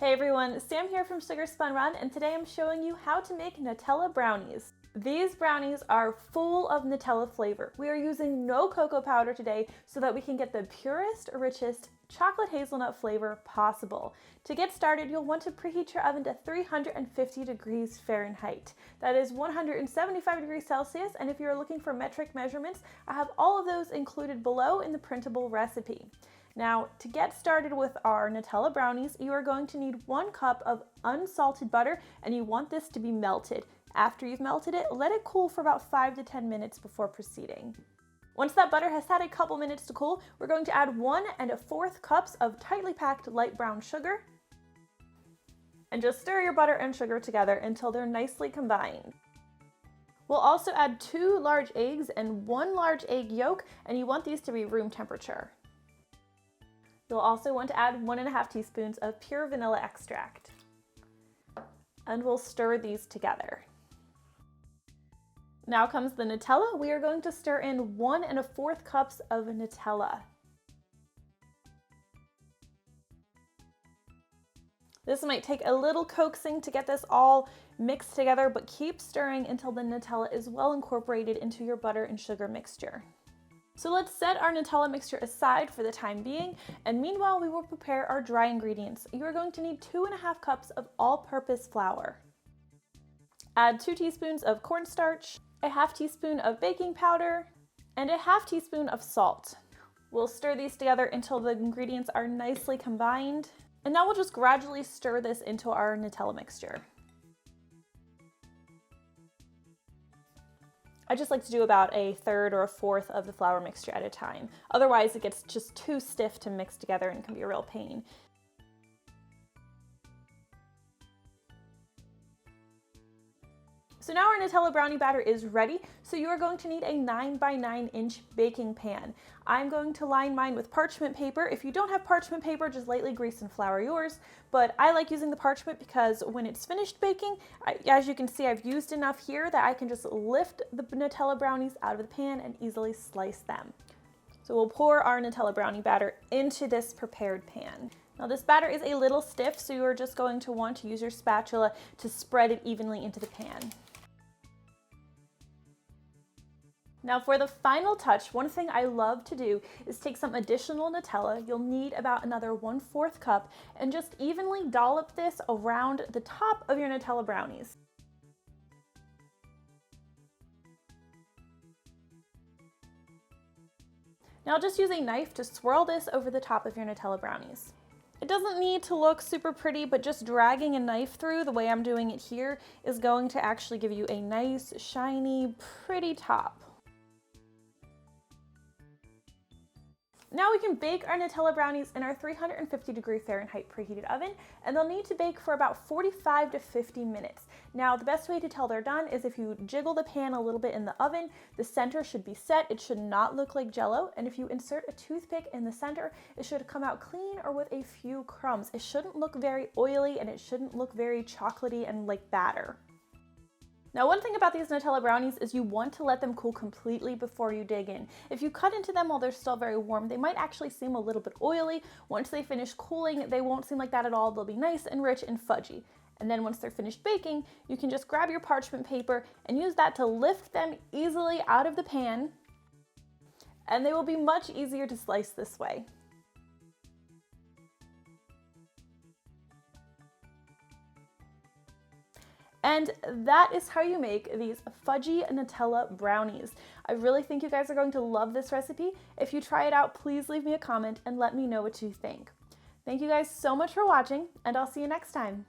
Hey everyone, Sam here from Sugar Spun Run, and today I'm showing you how to make Nutella brownies. These brownies are full of Nutella flavor. We are using no cocoa powder today so that we can get the purest, richest chocolate hazelnut flavor possible. To get started, you'll want to preheat your oven to 350 degrees Fahrenheit. That is 175 degrees Celsius, and if you're looking for metric measurements, I have all of those included below in the printable recipe. Now, to get started with our Nutella brownies, you are going to need 1 cup of unsalted butter, and you want this to be melted. After you've melted it, let it cool for about 5 to 10 minutes before proceeding. Once that butter has had a couple minutes to cool, we're going to add 1 1/4 cups of tightly packed light brown sugar, and just stir your butter and sugar together until they're nicely combined. We'll also add 2 large eggs and 1 large egg yolk, and you want these to be room temperature. You'll also want to add 1 1/2 teaspoons of pure vanilla extract. And we'll stir these together. Now comes the Nutella. We are going to stir in 1 1/4 cups of Nutella. This might take a little coaxing to get this all mixed together, but keep stirring until the Nutella is well incorporated into your butter and sugar mixture. So let's set our Nutella mixture aside for the time being, and meanwhile we will prepare our dry ingredients. You are going to need 2 1/2 cups of all-purpose flour. Add 2 teaspoons of cornstarch, a 1/2 teaspoon of baking powder, and a 1/2 teaspoon of salt. We'll stir these together until the ingredients are nicely combined, and now we'll just gradually stir this into our Nutella mixture. I just like to do about 1/3 or 1/4 of the flour mixture at a time. Otherwise, it gets just too stiff to mix together and can be a real pain. So now our Nutella brownie batter is ready, so you are going to need a 9 by 9 inch baking pan. I'm going to line mine with parchment paper. If you don't have parchment paper, just lightly grease and flour yours, but I like using the parchment because when it's finished baking, as you can see, I've used enough here that I can just lift the Nutella brownies out of the pan and easily slice them. So we'll pour our Nutella brownie batter into this prepared pan. Now this batter is a little stiff, so you are just going to want to use your spatula to spread it evenly into the pan. Now for the final touch, one thing I love to do is take some additional Nutella. You'll need about another 1/4 cup, and just evenly dollop this around the top of your Nutella brownies. Now just use a knife to swirl this over the top of your Nutella brownies. It doesn't need to look super pretty, but just dragging a knife through the way I'm doing it here is going to actually give you a nice, shiny, pretty top. Now we can bake our Nutella brownies in our 350 degree Fahrenheit preheated oven, and they'll need to bake for about 45 to 50 minutes. Now the best way to tell they're done is if you jiggle the pan a little bit in the oven, the center should be set, it should not look like jello, and if you insert a toothpick in the center, it should come out clean or with a few crumbs. It shouldn't look very oily, and it shouldn't look very chocolatey and like batter. Now one thing about these Nutella brownies is you want to let them cool completely before you dig in. If you cut into them while they're still very warm, they might actually seem a little bit oily. Once they finish cooling, they won't seem like that at all. They'll be nice and rich and fudgy. And then once they're finished baking, you can just grab your parchment paper and use that to lift them easily out of the pan, and they will be much easier to slice this way. And that is how you make these fudgy Nutella brownies. I really think you guys are going to love this recipe. If you try it out, please leave me a comment and let me know what you think. Thank you guys so much for watching, and I'll see you next time.